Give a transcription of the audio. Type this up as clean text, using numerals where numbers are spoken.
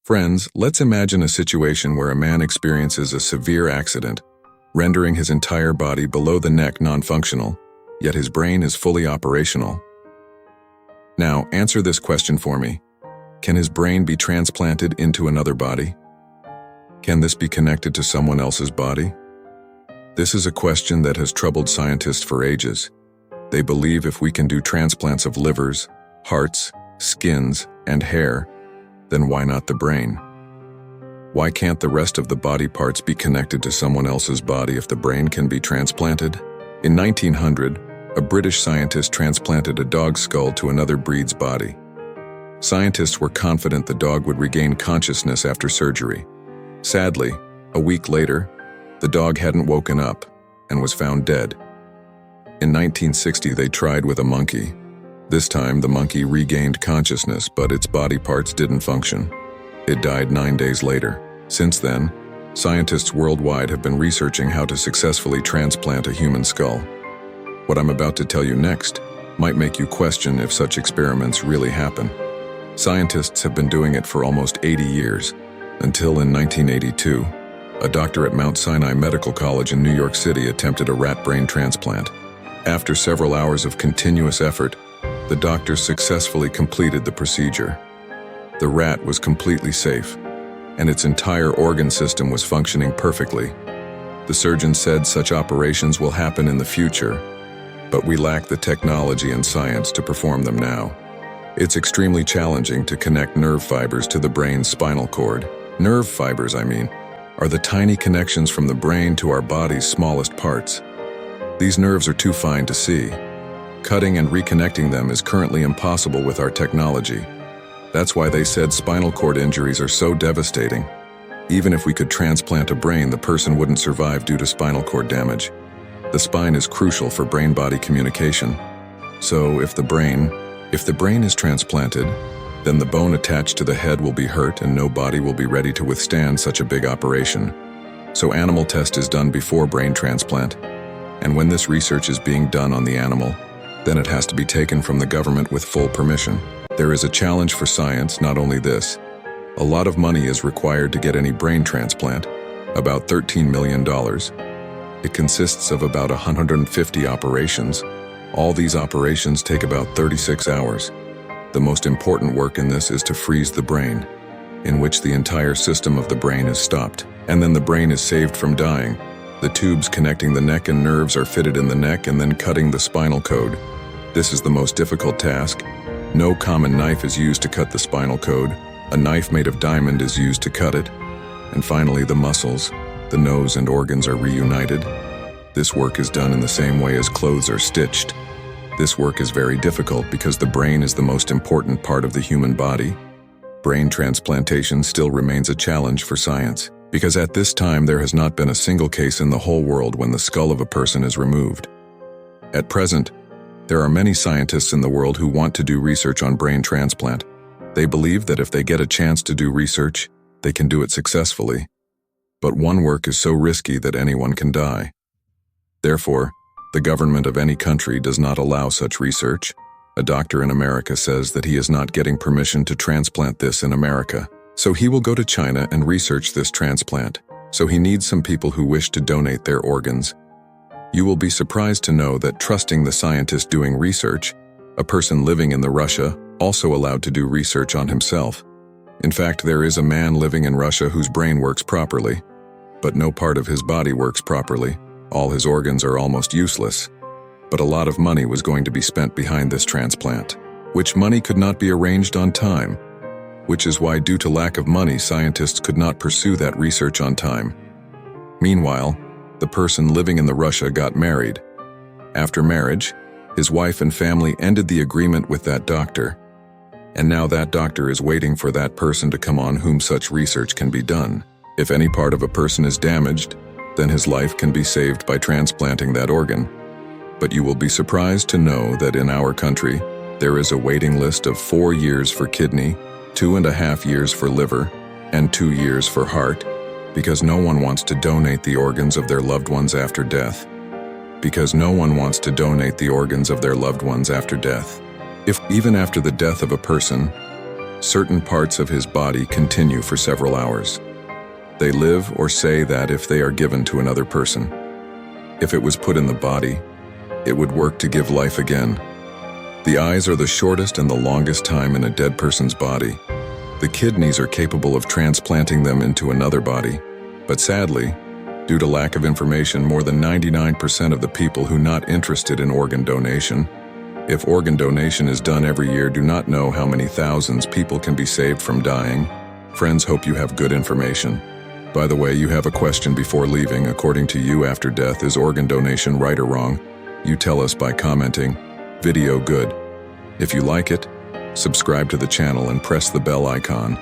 Friends, let's imagine a situation where a man experiences a severe accident, rendering his entire body below the neck non-functional, yet his brain is fully operational. Now, answer this question for me. Can his brain be transplanted into another body? Can this be connected to someone else's body? This is a question that has troubled scientists for ages. They believe if we can do transplants of livers, hearts, skins, and hair, then why not the brain? Why can't the rest of the body parts be connected to someone else's body if the brain can be transplanted? In 1900, a British scientist transplanted a dog's skull to another breed's body. Scientists were confident the dog would regain consciousness after surgery. Sadly, a week later, the dog hadn't woken up and was found dead. In 1960, they tried with a monkey. This time, the monkey regained consciousness, but its body parts didn't function. It died 9 days later. Since then, scientists worldwide have been researching how to successfully transplant a human skull. What I'm about to tell you next might make you question if such experiments really happen. Scientists have been doing it for almost 80 years, until in 1982, a doctor at Mount Sinai Medical College in New York City attempted a rat brain transplant. After several hours of continuous effort, the doctor successfully completed the procedure. The rat was completely safe, and its entire organ system was functioning perfectly. The surgeon said such operations will happen in the future, but we lack the technology and science to perform them now. It's extremely challenging to connect nerve fibers to the brain's spinal cord. Nerve fibers, are the tiny connections from the brain to our body's smallest parts. These nerves are too fine to see. Cutting and reconnecting them is currently impossible with our technology. That's why they said spinal cord injuries are so devastating. Even if we could transplant a brain, the person wouldn't survive due to spinal cord damage. The spine is crucial for brain-body communication. So if the brain is transplanted, then the bone attached to the head will be hurt and no body will be ready to withstand such a big operation. So animal test is done before brain transplant. And when this research is being done on the animal, then it has to be taken from the government with full permission. There is a challenge for science, not only this. A lot of money is required to get any brain transplant, about $13 million. It consists of about 150 operations. All these operations take about 36 hours. The most important work in this is to freeze the brain, in which the entire system of the brain is stopped, and then the brain is saved from dying. The tubes connecting the neck and nerves are fitted in the neck and then cutting the spinal cord. This is the most difficult task. No common knife is used to cut the spinal cord. A knife made of diamond is used to cut it. And finally, the muscles, the nose and organs are reunited. This work is done in the same way as clothes are stitched. This work is very difficult because the brain is the most important part of the human body. Brain transplantation still remains a challenge for science, because at this time there has not been a single case in the whole world when the skull of a person is removed. At present, there are many scientists in the world who want to do research on brain transplant. They believe that if they get a chance to do research, they can do it successfully. But one work is so risky that anyone can die. Therefore, the government of any country does not allow such research. A doctor in America says that he is not getting permission to transplant this in America. So he will go to China and research this transplant. So he needs some people who wish to donate their organs. You will be surprised to know that trusting the scientist doing research, a person living in Russia also allowed to do research on himself. In fact, there is a man living in Russia whose brain works properly, but no part of his body works properly. All his organs are almost useless. But a lot of money was going to be spent behind this transplant, which money could not be arranged on time, which is why, due to lack of money, scientists could not pursue that research on time. Meanwhile, the person living in Russia got married. After marriage, his wife and family ended the agreement with that doctor, and now that doctor is waiting for that person to come on whom such research can be done. If any part of a person is damaged, then his life can be saved by transplanting that organ. But you will be surprised to know that in our country, there is a waiting list of 4 years for kidney, 2.5 years for liver, and 2 years for heart, because no one wants to donate the organs of their loved ones after death. Because no one wants to donate the organs of their loved ones after death. If even after the death of a person, certain parts of his body continue for several hours. They live or say that if they are given to another person. If it was put in the body, it would work to give life again. The eyes are the shortest and the longest time in a dead person's body. The kidneys are capable of transplanting them into another body, but sadly, due to lack of information, more than 99% of the people who not interested in organ donation, if organ donation is done every year, do not know how many thousands people can be saved from dying. Friends, hope you have good information. By the way, you have a question before leaving. According to you, after death, is organ donation right or wrong? You tell us by commenting, "Video good." If you like it, subscribe to the channel and press the bell icon.